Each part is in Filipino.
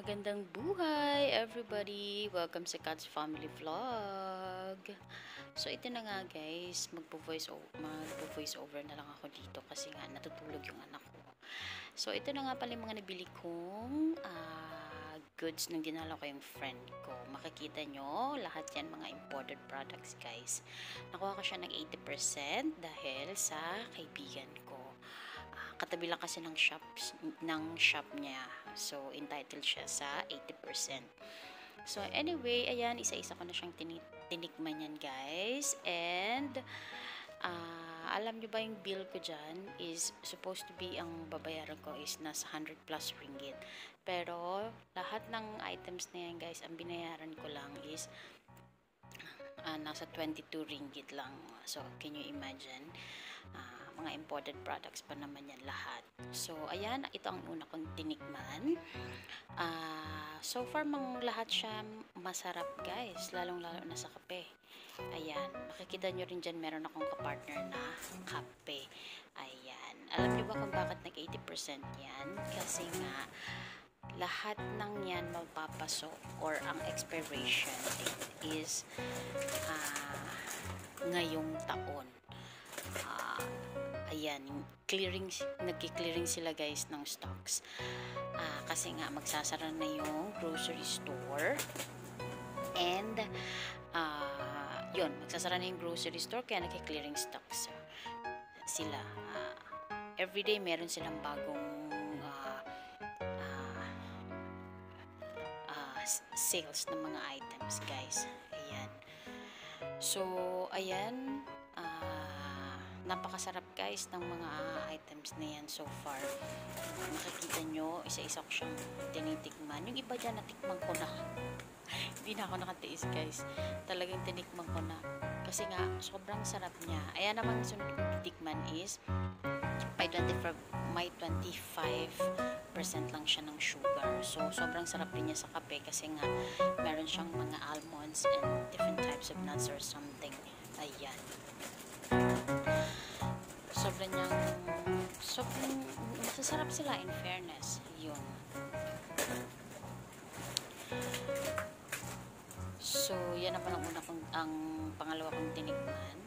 Magandang buhay, everybody! Welcome sa Kat's Family Vlog. So, ito na nga guys, magpo-voice over na lang ako dito kasi nga natutulog yung anak ko. So, ito na nga pala yung mga nabili kong goods nung dinala ko yung friend ko. Makikita nyo, lahat yan mga imported products guys. Nakuha ko siya ng 80% dahil sa kaibigan ko. Katabi lang kasi ng shop niya. So, entitled siya sa 80%. So, anyway, ayan, isa-isa ko na siyang tinikman yan, guys. And, alam nyo ba yung bill ko dyan is supposed to be, ang babayaran ko is nasa 100 plus ringgit. Pero, lahat ng items na yan, guys, ang binayaran ko lang is nasa 22 ringgit lang. So, can you imagine? Mga imported products pa naman yan lahat. So, ayan, ito ang una kong tinikman. So far, lahat siya masarap guys, lalong-lalo na sa kape. Ayan, makikita nyo rin dyan, meron akong kapartner na kape. Ayan, alam nyo ba kung bakit nag-80% yan? Kasi nga, lahat ng yan magpapasok or ang expiration date is ngayong taon. Ayan, nagki-clearing sila guys ng stocks. Kasi nga magsasara na yung grocery store. And yun, magsasara na yung grocery store kaya nagki-clearing stocks sila. Everyday meron silang bagong sales ng mga items guys. Ayan. So, ayan, napakasarap guys ng mga items na yan so far. Makikita nyo, isa-isa ko siyang tinitikman. Yung iba dyan, natikman ko na. Hindi na ako nakatiis guys. Talagang tinikman ko na. Kasi nga, sobrang sarap niya. Ayan naman, sunod kong titikman is may 25% lang siya ng sugar. So, sobrang sarap din niya sa kape kasi nga, meron siyang mga almonds and different types of nuts or something. Ayan. Sobrang masasarap sila in fairness. Yun. So, yan naman ang pangalawa kong tinikman.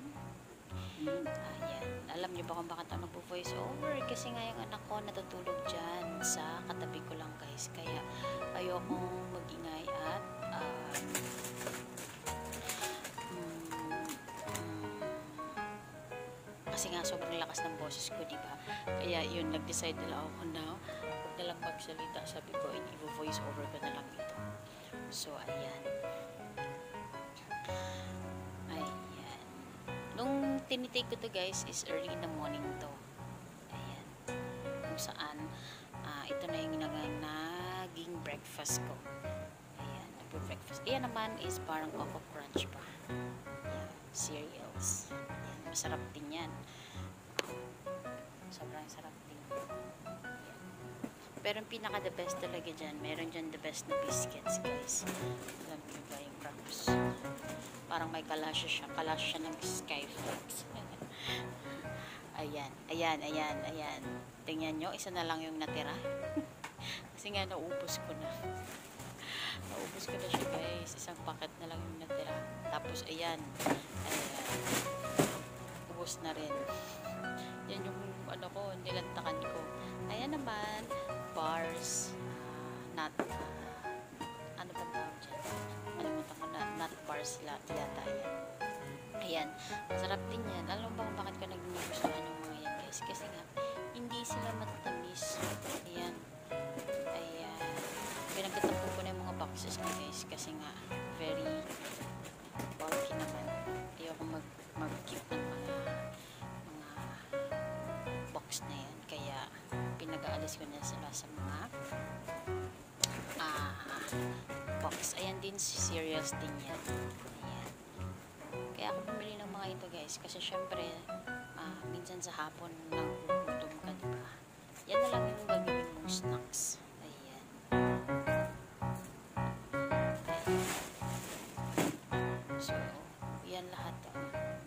Ayan. Alam niyo ba kung bakit ako nagpo-voice over? Kasi nga yung anak ko natutulog dyan sa katabi ko lang guys. Kaya ayokong magingay at kasi nga sobrang lakas ng boses ko, di ba? Kaya yun, nag-decide na lang ako na huwag na lang magsalita. Sabi ko, i-voice over ko na lang ito. So, ayan. Ayan. Nung tinitake ko to guys is early in the morning to. Ayan. Kung saan, ito na yung naging breakfast ko. Ayan, nagpo-breakfast. Ayan naman is parang Coco Crunch pa. Ayan, cereals. Ayan, masarap din yan. Sobrang sarap din. Ayan. Pero yung pinaka the best talaga dyan, meron dyan the best na biscuits guys. Alam niyo ba yung crumbs? Parang may kalasya siya. Kalasya siya ng Skyflakes. Ayan, ayan, ayan, ayan. Tingnan nyo, isa na lang yung natira. Kasi nga naubos ko na. Naubos ko na siya guys. Isang packet na lang yung natira. Tapos ayan. Ayan. Ubos na rin. Yan yung ano ko, nilantakan ko. Ayan naman, bars. Ano ba tawag dyan? Alimutan ko na, nut bars yata yan. Ayan, masarap din yan. Alam mo ba kung bakit ko nagustuhan yung mga yan guys? Kasi nga, hindi sila matatamis. Ayan. Ayan. Pinagtatapo ko na yung mga boxes ko guys. Kasi nga, very bulky naman. Ayoko mag-keep ng mga box na yan. Kaya, pinag-aalis ko na sila sa mga box. Ayan din, cereals din yan. Ayan. Kaya ako bumili ng mga ito guys. Kasi syempre, minsan sa hapon nagugutom ka, diba? Yan na lang yung gagawin mong snacks. Ayan. So, yan lahat.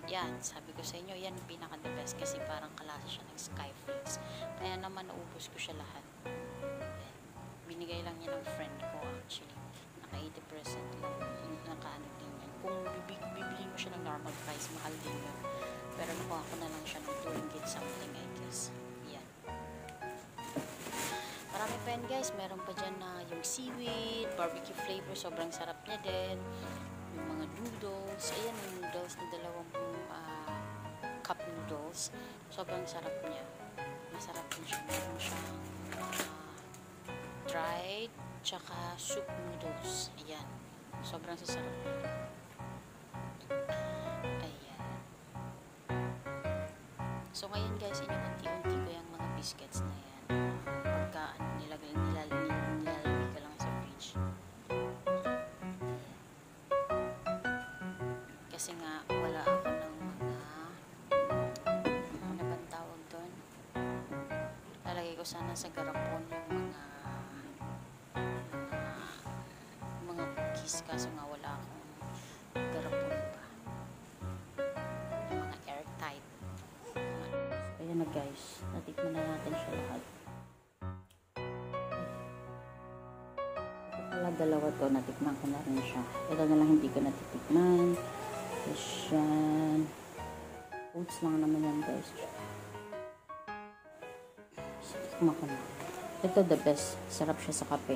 Yan, sabi ko sa inyo, yan pinaka the best kasi parang kalasa siya ng Skyflakes. Kaya naman naubos ko siya lahat. Ayan. Binigay lang niya ng friend ko. normal price. Mahal din yun. Pero nakuha ko na lang siya ng 2 ringgit something, I guess. Yan. Marami pa yan guys. Meron pa dyan na yung seaweed, barbecue flavor. Sobrang sarap niya din. Yung mga noodles. Ayan yung noodles na dalawang cup noodles. Sobrang sarap niya. Masarap din siya. Meron siyang dried tsaka soup noodles. Ayan. Sobrang sasarap niya. Ayan. So ngayon guys, inuunti-unti ko yung mga biscuits na yan. Pagka nilalagay ko lang sa fridge. Kasi nga wala ako ng mga ano bang tawag doon? Lalagay ko sana sa garapon yung mga cookies, kaso nga wala akong garapon pa. Yung mga airtight. So ayan na guys, natikman na natin siya lahat. Ito pala dalawa to, natikman ko na rin siya. Ito na lang hindi ko natitikman. Yan. Oats lang naman yan guys. Tikman ko na. Ito the best. Sarap siya sa kape.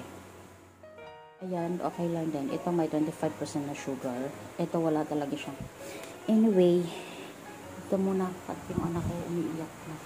Ayan, okay lang din. Ito may 25% na sugar. Ito wala talaga siya. Anyway, ito muna. At yung anak ko umiiyak na.